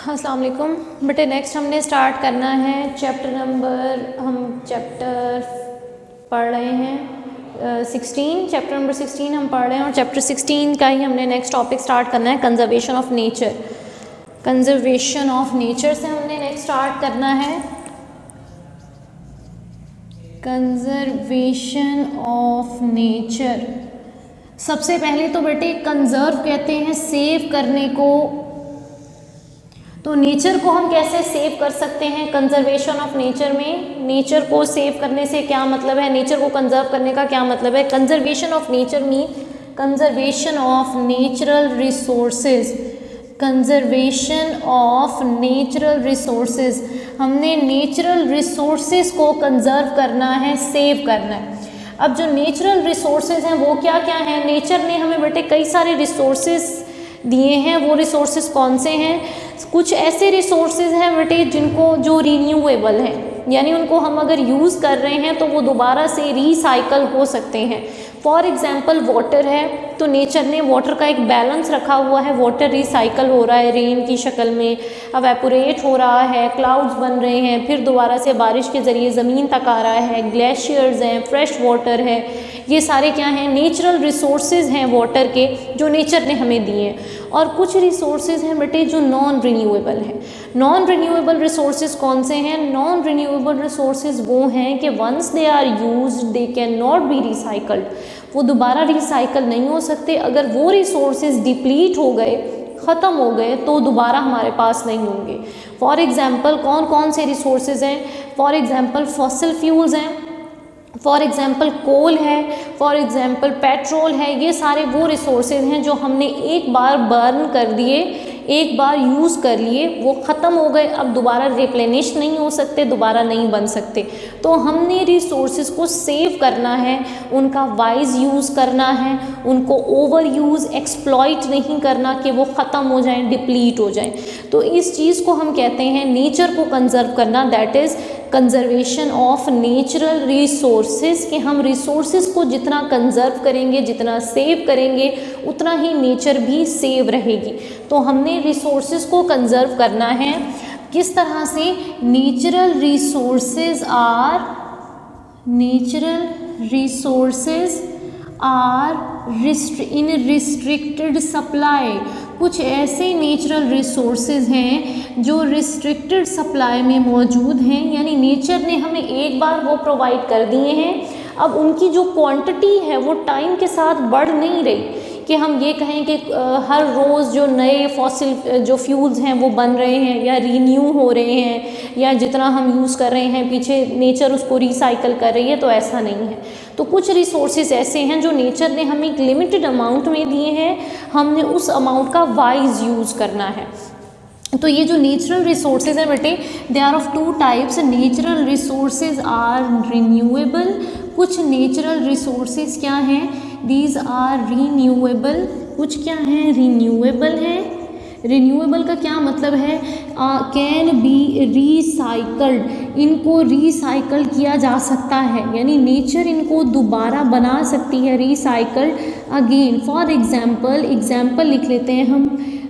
अस्सलाम वालेकुम बेटे। नेक्स्ट हमने स्टार्ट करना है चैप्टर पढ़ रहे हैं 16। चैप्टर नंबर 16 हम पढ़ रहे हैं और चैप्टर 16 का ही हमने नेक्स्ट टॉपिक स्टार्ट करना है conservation of nature. Conservation of nature से हमने नेक्स्ट स्टार्ट करना है कंजर्वेशन ऑफ नेचर। सबसे पहले तो बेटे कंजर्व कहते हैं सेव करने को। तो नेचर को हम कैसे सेव कर सकते हैं कंजर्वेशन ऑफ नेचर में? नेचर को सेव करने से क्या मतलब है, नेचर को कंजर्व करने का क्या मतलब है? Conservation of nature mean conservation of natural resources. Conservation of natural resources, हमने नेचुरल रिसोर्सेज को कंजर्व करना है, सेव करना है। अब जो नेचुरल रिसोर्सेज हैं वो क्या क्या हैं? नेचर ने हमें बेटे कई सारे रिसोर्सेज दिए हैं। वो रिसोर्सेज कौन से हैं? कुछ ऐसे रिसोर्सेज हैं बेटे जिनको जो रिन्यूएबल हैं, यानी उनको हम अगर यूज़ कर रहे हैं तो वो दोबारा से रिसाइकल हो सकते हैं। फॉर एग्जांपल वाटर है, तो नेचर ने वाटर का एक बैलेंस रखा हुआ है। वाटर रिसाइकल हो रहा है रेन की शक्ल में, एवेपोरेट हो रहा है, क्लाउड्स बन रहे हैं, फिर दोबारा से बारिश के ज़रिए ज़मीन तक आ रहा है, ग्लेशियर्स हैं, फ्रेश वाटर है। ये सारे क्या हैं? नेचुरल रिसोर्सेज हैं वाटर के, जो नेचर ने हमें दिए हैं। और कुछ रिसोर्सेज हैं बेटे जो नॉन रिन्यूएबल हैं। नॉन रिन्यूएबल रिसोर्सेज कौन से हैं? नॉन रिन्यूएबल रिसोर्सेज वो हैं कि once they are used they can not be recycled. वो दोबारा रिसाइकल नहीं हो सकते। अगर वो रिसोर्सेज डिप्लीट हो गए, ख़त्म हो गए, तो दोबारा हमारे पास नहीं होंगे। फॉर एग्जांपल कौन कौन से रिसोर्सेज हैं? फॉर एग्जांपल फॉसिल फ्यूल्स हैं, फॉर एग्जांपल कोल है, फॉर एग्जांपल पेट्रोल है। ये सारे वो रिसोर्सेज हैं जो हमने एक बार बर्न कर दिए, एक बार यूज़ कर लिए, वो ख़त्म हो गए, अब दोबारा रिप्लेनिश नहीं हो सकते, दोबारा नहीं बन सकते। तो हमने रिसोर्सेज को सेव करना है, उनका वाइज यूज़ करना है, उनको ओवर यूज़ एक्सप्लॉइट नहीं करना कि वो ख़त्म हो जाएं, डिप्लीट हो जाएं। तो इस चीज़ को हम कहते हैं नेचर को कंजर्व करना, that is conservation of natural resources. कि हम रिसोर्सेज को जितना कंजर्व करेंगे, जितना सेव करेंगे, उतना ही नेचर भी सेव रहेगी। तो हमने रिसोर्सेज को कंजर्व करना है किस तरह से? Natural resources are in restricted supply. कुछ ऐसे नेचुरल रिसोर्सेज हैं जो रिस्ट्रिक्टेड सप्लाई में मौजूद हैं, यानी नेचर ने हमें एक बार वो प्रोवाइड कर दिए हैं, अब उनकी जो क्वांटिटी है वो टाइम के साथ बढ़ नहीं रही कि हम ये कहें कि हर रोज़ जो नए फॉसिल जो फ्यूल्स हैं वो बन रहे हैं या रीन्यू हो रहे हैं, या जितना हम यूज़ कर रहे हैं पीछे नेचर उसको रिसाइकल कर रही है, तो ऐसा नहीं है। तो कुछ रिसोर्सेज ऐसे हैं जो नेचर ने हमें एक लिमिटेड अमाउंट में दिए हैं, हमने उस अमाउंट का वाइज यूज़ करना है। तो ये जो नेचुरल रिसोर्सेज हैं बेटे, they are of two types. Natural resources are renewable. कुछ नेचुरल रिसोर्सेज क्या हैं? These are renewable. कुछ क्या हैं? रिन्यूएबल हैं। रिन्यूएबल का क्या मतलब है? Can be recycled. इनको रिसाइकल किया जा सकता है, यानी नेचर इनको दोबारा बना सकती है, रिसाइकल्ड अगेन। फॉर एग्जाम्पल लिख लेते हैं हम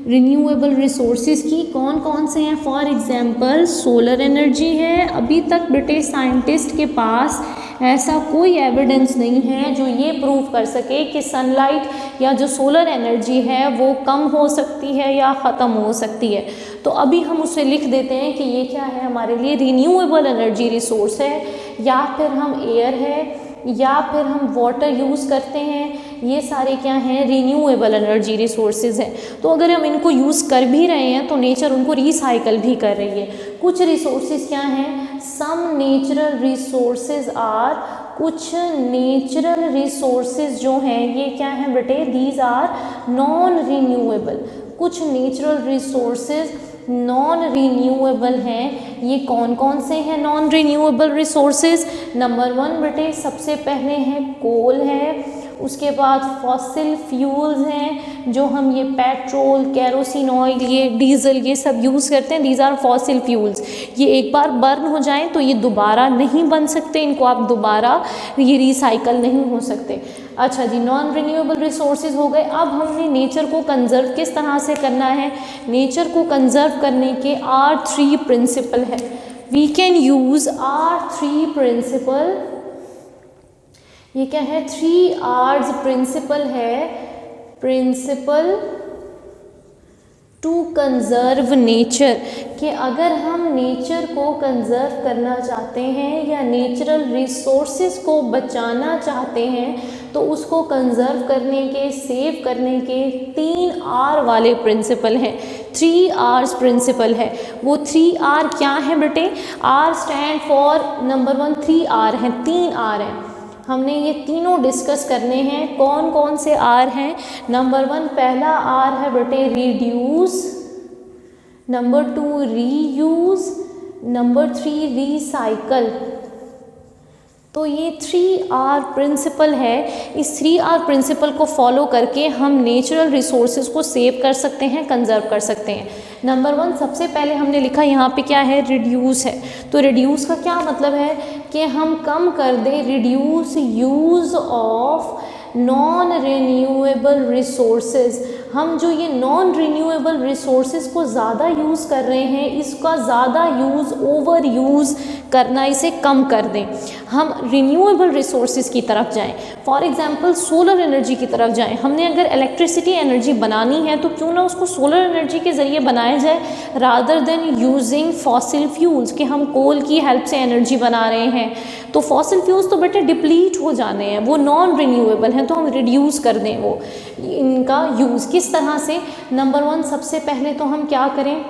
रिन्यूएबल रिसोर्सेज की। कौन कौन से हैं? फॉर एग्जाम्पल सोलर एनर्जी है। अभी तक ब्रिटिश साइंटिस्ट के पास ऐसा कोई एविडेंस नहीं है जो ये प्रूव कर सके कि सनलाइट या जो सोलर एनर्जी है वो कम हो सकती है या ख़त्म हो सकती है। तो अभी हम उसे लिख देते हैं कि ये क्या है? हमारे लिए रिन्यूएबल एनर्जी रिसोर्स है, या फिर हम एयर है, या फिर हम वाटर यूज़ करते हैं। ये सारे क्या हैं? रिन्यूएबल एनर्जी रिसोर्सेज हैं। तो अगर हम इनको यूज़ कर भी रहे हैं तो नेचर उनको रिसाइकल भी कर रही है। कुछ रिसोर्सेज क्या हैं? Some natural resources are. कुछ नेचुरल रिसोर्सेज जो हैं ये क्या हैं बेटे? These are non renewable. कुछ नेचुरल रिसोर्सेज नॉन रिन्यूएबल हैं। ये कौन कौन से हैं नॉन रिन्यूएबल रिसोर्सेज? नंबर 1 बेटे सबसे पहले हैं कोल है, उसके बाद फॉसिल फ्यूल्स हैं, जो हम ये पेट्रोल, केरोसिन ऑयल, ये डीजल, ये सब यूज़ करते हैं। These are fossil fuels. ये एक बार बर्न हो जाएं तो ये दोबारा नहीं बन सकते, इनको आप दोबारा ये रिसाइकल नहीं हो सकते। अच्छा जी, नॉन रिन्यूएबल रिसोर्सेज हो गए। अब हमने नेचर को कंजर्व किस तरह से करना है। नेचर को कंजर्व करने के आर 3 प्रिंसिपल है। We can use R 3 principle. ये क्या है, 3 R's प्रिंसिपल है, प्रिंसिपल टू कंजर्व नेचर, कि अगर हम नेचर को कंजर्व करना चाहते हैं या नेचुरल रिसोर्सेज को बचाना चाहते हैं तो उसको कंजर्व करने के, सेव करने के 3 R वाले प्रिंसिपल हैं, 3 R's प्रिंसिपल है। वो 3 R क्या है बेटे। R stand for number 1 3 R हैं, 3 R हैं। हमने ये तीनों डिस्कस करने हैं। कौन कौन से आर हैं। नंबर 1 पहला आर है बेटे reduce, number 2 reuse, number 3 recycle. तो ये 3 R प्रिंसिपल है। इस 3 R प्रिंसिपल को फॉलो करके हम नेचुरल रिसोर्सेज को सेव कर सकते हैं, कंजर्व कर सकते हैं। नंबर 1 सबसे पहले हमने लिखा यहाँ पे क्या है, रिड्यूस है। तो रिड्यूस का क्या मतलब है कि हम कम कर दें, reduce use of non renewable resources. हम जो ये नॉन रिन्यूएबल रिसोर्सेज को ज़्यादा यूज़ कर रहे हैं, इसका ज़्यादा यूज़, ओवर यूज़ करना, इसे कम कर दें। हम रिन्यूएबल रिसोर्सेज की तरफ जाएं। फॉर एग्जांपल सोलर एनर्जी की तरफ जाएं। हमने अगर इलेक्ट्रिसिटी एनर्जी बनानी है तो क्यों ना उसको सोलर एनर्जी के ज़रिए बनाया जाए, rather than using fossil fuels, कि हम कोल की हेल्प से एनर्जी बना रहे हैं। तो फॉसिल फ्यूल्स तो बेटे डिप्लीट हो जाने हैं, वो नॉन रिन्यूएबल हैं, तो हम रिड्यूस कर दें वो इनका यूज़। किस तरह से। नंबर 1 सबसे पहले तो हम क्या करें,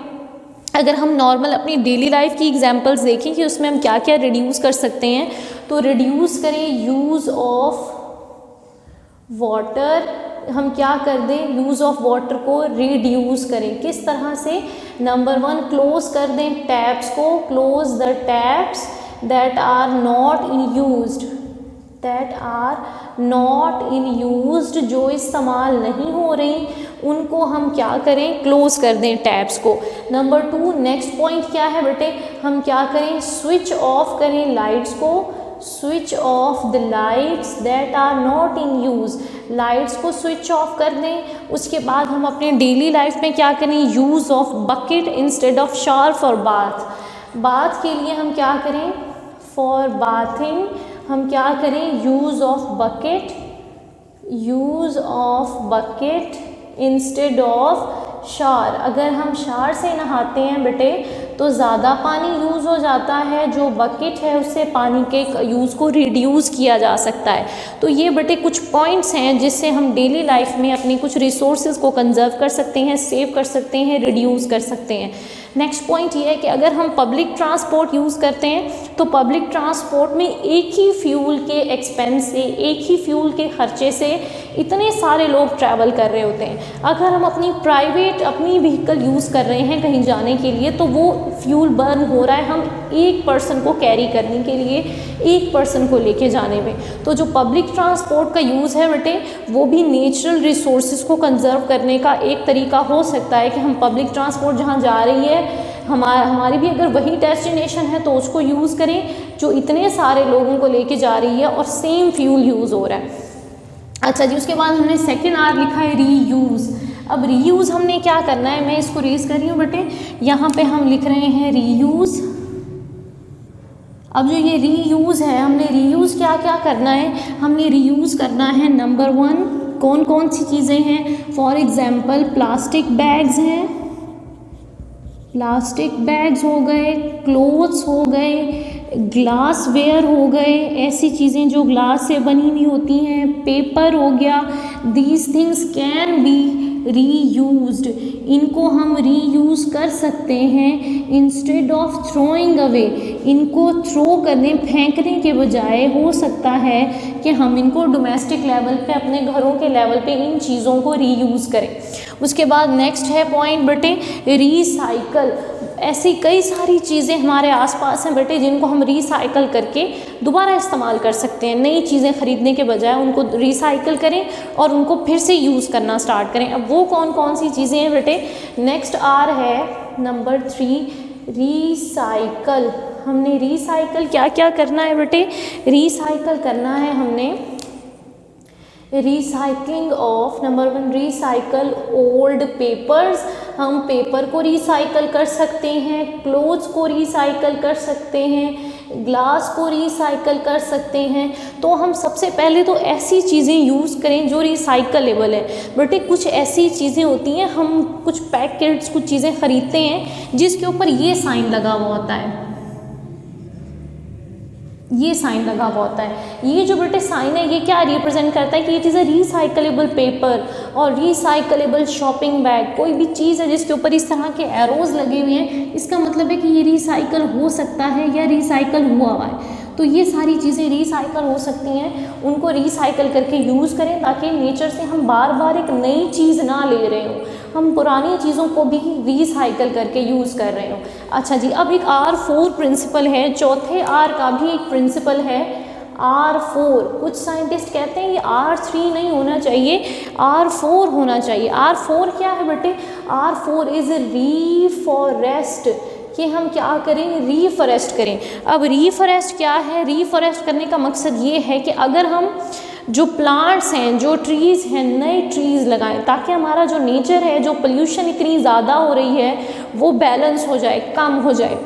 अगर हम नॉर्मल अपनी डेली लाइफ की एग्जांपल्स देखें कि उसमें हम क्या क्या रिड्यूस कर सकते हैं, तो रिड्यूस करें यूज़ ऑफ वाटर। हम क्या कर दें, यूज़ ऑफ वाटर को रिड्यूस करें। किस तरह से। नंबर 1 क्लोज कर दें टैप्स को, close the taps that are not in used, that are not in used, जो इस्तेमाल नहीं हो रही उनको हम क्या करें, क्लोज कर दें टैब्स को। नंबर 2 नेक्स्ट पॉइंट क्या है बेटे, हम क्या करें, स्विच ऑफ करें लाइट्स को, switch off the lights that are not in use, lights को स्विच ऑफ कर दें। उसके बाद हम अपने डेली लाइफ में क्या करें, use of bucket instead of shower for bath. Bath के लिए हम क्या करें, फॉर बाथिंग हम क्या करें, use of bucket, use of bucket instead of shower. अगर हम शावर से नहाते हैं बेटे तो ज़्यादा पानी यूज़ हो जाता है, जो बकेट है उससे पानी के यूज़ को रिड्यूस किया जा सकता है। तो ये बेटे कुछ पॉइंट्स हैं जिससे हम डेली लाइफ में अपनी कुछ रिसोर्सेज को कंजर्व कर सकते हैं, सेव कर सकते हैं, रिड्यूस कर सकते हैं। नेक्स्ट पॉइंट ये है कि अगर हम पब्लिक ट्रांसपोर्ट यूज़ करते हैं तो पब्लिक ट्रांसपोर्ट में एक ही फ्यूल के एक्सपेंस से, एक ही फ्यूल के खर्चे से इतने सारे लोग ट्रैवल कर रहे होते हैं। अगर हम अपनी व्हीकल यूज़ कर रहे हैं कहीं जाने के लिए तो वो फ्यूल बर्न हो रहा है हम एक पर्सन को कैरी करने के लिए, एक पर्सन को लेके जाने में। तो जो पब्लिक ट्रांसपोर्ट का यूज़ है बेटे वो भी नेचुरल रिसोर्सेज को कंजर्व करने का एक तरीका हो सकता है कि हम पब्लिक ट्रांसपोर्ट जहाँ जा रही है हमारी भी अगर वही डेस्टिनेशन है तो उसको यूज़ करें जो इतने सारे लोगों को लेके जा रही है और सेम फ्यूल यूज़ हो रहा है। अच्छा जी, उसके बाद हमने सेकेंड आर लिखा है रीयूज़। अब रीयूज़ हमने क्या करना है, मैं इसको रेज कर रही हूँ बेटे, यहाँ पे हम लिख रहे हैं रीयूज़। अब जो ये रीयूज़ है, हमने रीयूज़ क्या क्या करना है, हमने रीयूज़ करना है नंबर 1 कौन कौन सी चीज़ें हैं। फॉर एग्जांपल प्लास्टिक बैग्स हैं, प्लास्टिक बैग्स हो गए, क्लोथ्स हो गए, ग्लास वेयर हो गए, ऐसी चीज़ें जो ग्लास से बनी हुई होती हैं, पेपर हो गया। These things can be reused, इनको हम रीयूज़ कर सकते हैं इंस्टेड ऑफ थ्रोइंग अवे। इनको थ्रो करने, फेंकने के बजाय हो सकता है कि हम इनको डोमेस्टिक लेवल पे, अपने घरों के लेवल पे इन चीज़ों को रीयूज़ करें। उसके बाद नेक्स्ट है पॉइंट बेटे रीसाइकल। ऐसी कई सारी चीज़ें हमारे आसपास हैं बेटे जिनको हम रिसाइकल करके दोबारा इस्तेमाल कर सकते हैं। नई चीज़ें ख़रीदने के बजाय उनको रिसाइकल करें और उनको फिर से यूज़ करना स्टार्ट करें। अब वो कौन कौन सी चीज़ें हैं बेटे, नेक्स्ट आर है नंबर 3 रिसाइकल। हमने रिसाइकल क्या क्या करना है बेटे, रिसाइकल करना है हमने recycling of, number 1 recycle old papers, हम पेपर को रिसाइकल कर सकते हैं, क्लोथ्स को रिसाइकल कर सकते हैं, ग्लास को रिसाइकल कर सकते हैं। तो हम सबसे पहले तो ऐसी चीज़ें यूज़ करें जो रिसाइकलेबल है। बेटे कुछ ऐसी चीज़ें होती हैं, हम कुछ पैकेट्स कुछ चीज़ें ख़रीदते हैं जिसके ऊपर ये साइन लगा हुआ होता है, ये साइन लगा हुआ होता है। ये जो बेटे साइन है ये क्या रिप्रेजेंट करता है कि it is a recyclable paper और रिसाइकलेबल शॉपिंग बैग। कोई भी चीज़ है जिसके ऊपर इस तरह के एरोज लगे हुए हैं, इसका मतलब है कि ये रिसाइकल हो सकता है या रिसाइकल हुआ हुआ है। तो ये सारी चीज़ें रिसाइकल हो सकती हैं, उनको रिसाइकल करके यूज़ करें ताकि नेचर से हम बार बार एक नई चीज़ ना ले रहे हों, हम पुरानी चीज़ों को भी रिसाइकल करके यूज़ कर रहे हो। अच्छा जी, अब एक R4 प्रिंसिपल है, चौथे R का भी एक प्रिंसिपल है R4। कुछ साइंटिस्ट कहते हैं ये R3 नहीं होना चाहिए, R4 होना चाहिए। R4 क्या है बेटे? R4 इज़ रीफॉरेस्ट, कि हम क्या करें? रीफॉरेस्ट करें। अब रीफॉरेस्ट क्या है? रीफॉरेस्ट करने का मकसद ये है कि अगर हम जो प्लांट्स हैं, जो ट्रीज़ हैं, नए ट्रीज़ लगाएं ताकि हमारा जो नेचर है, जो पोल्यूशन इतनी ज़्यादा हो रही है वो बैलेंस हो जाए, कम हो जाए।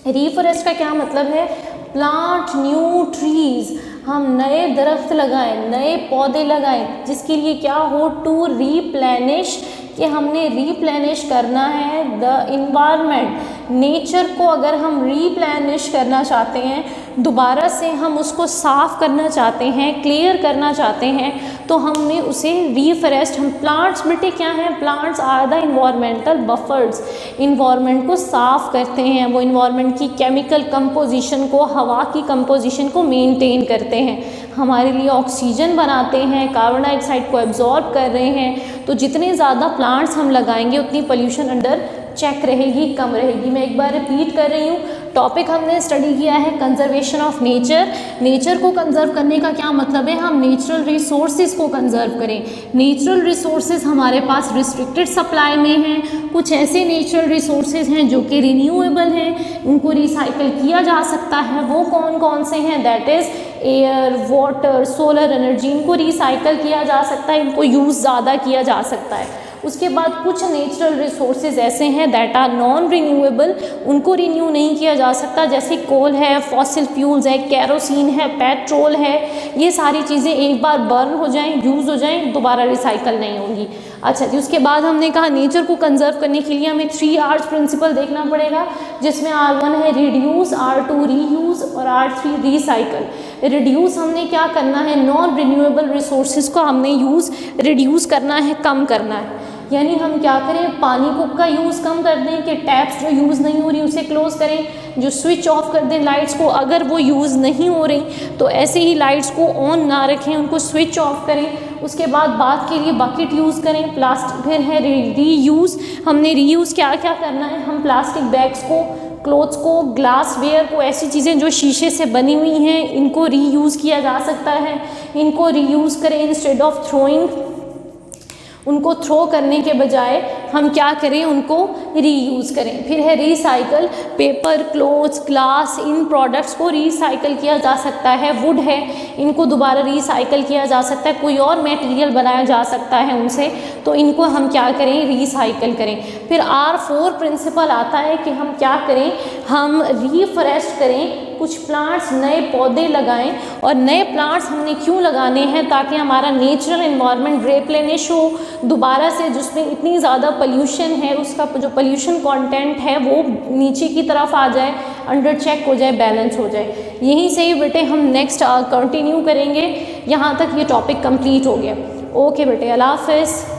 रीफॉरेस्ट का क्या मतलब है? प्लांट न्यू ट्रीज़, हम नए दरख्त लगाएं, नए पौधे लगाएं, जिसके लिए क्या हो? टू रीप्लेनिश, कि हमने रीप्लेनिश करना है द इन्वायरमेंट, नेचर को अगर हम रीप्लेनिश करना चाहते हैं, दोबारा से हम उसको साफ़ करना चाहते हैं, क्लियर करना चाहते हैं, तो हमने उसे रीफॉरेस्ट। हम प्लांट्स बेटे क्या हैं? Plants are the environmental buffers, environment को साफ़ करते हैं, वो इन्वायरमेंट की केमिकल कंपोजिशन को, हवा की कंपोजिशन को मेंटेन करते हैं, हमारे लिए ऑक्सीजन बनाते हैं, कार्बन डाइऑक्साइड को एब्जॉर्ब कर रहे हैं। तो जितने ज़्यादा प्लांट्स हम लगाएंगे उतनी पोल्यूशन अंडर चेक रहेगी, कम रहेगी। मैं एक बार रिपीट कर रही हूँ, टॉपिक हमने स्टडी किया है कंजर्वेशन ऑफ नेचर। नेचर को कंजर्व करने का क्या मतलब है? हम नेचुरल रिसोर्सेज को कंजर्व करें। नेचुरल रिसोर्सेज हमारे पास रिस्ट्रिक्टेड सप्लाई में हैं, कुछ ऐसे नेचुरल रिसोर्सेज हैं जो कि रिन्यूएबल हैं, उनको रिसाइकल किया जा सकता है। वो कौन कौन से हैं? That is air, water, solar energy, इनको रिसाइकल किया जा सकता है, इनको यूज़ ज़्यादा किया जा सकता है। उसके बाद कुछ नेचुरल रिसोर्सेज ऐसे हैं दैट आर नॉन रिन्यूएबल, उनको रिन्यू नहीं किया जा सकता, जैसे कोल है, फॉसिल फ्यूल्स है, कैरोसिन है, पेट्रोल है। ये सारी चीज़ें एक बार बर्न हो जाएं, यूज़ हो जाएं, दोबारा रिसाइकल नहीं होंगी। अच्छा जी, उसके बाद हमने कहा नेचर को कंजर्व करने के लिए हमें 3 R's प्रिंसिपल देखना पड़ेगा, जिसमें R1 है रिड्यूस, R2 रीयूज़ और R3 रिसाइकल। रिड्यूस हमने क्या करना है? नॉन रिन्यूएबल रिसोर्सेज को हमने रिड्यूस करना है, कम करना है। यानी हम क्या करें? पानी को का यूज़ कम कर दें, कि टैप्स जो यूज़ नहीं हो रही उसे क्लोज़ करें, जो स्विच ऑफ कर दें लाइट्स को, अगर वो यूज़ नहीं हो रही तो ऐसे ही लाइट्स को ऑन ना रखें, उनको स्विच ऑफ करें। उसके बाद बात के लिए बकेट यूज़ करें। प्लास्टिक फिर है रीयूज़, हमने रीयूज़ क्या क्या करना है? हम प्लास्टिक बैग्स को, क्लोथ्स को, ग्लास वेयर को, ऐसी चीज़ें जो शीशे से बनी हुई हैं, इनको रीयूज़ किया जा सकता है, इनको रीयूज़ करें इंस्टेड ऑफ थ्रोइंग। उनको थ्रो करने के बजाय हम क्या करें? उनको रीयूज़ करें। फिर है रिसाइकल, पेपर, क्लोथ्स, ग्लास, इन प्रोडक्ट्स को रिसाइकल किया जा सकता है। वुड है, इनको दोबारा रिसाइकल किया जा सकता है, कोई और मटेरियल बनाया जा सकता है उनसे, तो इनको हम क्या करें? रिसाइकल करें। फिर R4 प्रिंसिपल आता है कि हम क्या करें? हम रीफॉरेस्ट करें, कुछ प्लांट्स, नए पौधे लगाएं। और नए प्लांट्स हमने क्यों लगाने हैं? ताकि हमारा नेचुरल एनवायरनमेंट रिप्लेनिश हो, दोबारा से जिसमें इतनी ज़्यादा पोल्यूशन है उसका जो पोल्यूशन कंटेंट है वो नीचे की तरफ आ जाए, अंडर चेक हो जाए, बैलेंस हो जाए। यहीं से ही बेटे हम नेक्स्ट कंटिन्यू करेंगे, यहाँ तक ये टॉपिक कंप्लीट हो गया। ओके बेटे, अल्लाह हाफ़िज़।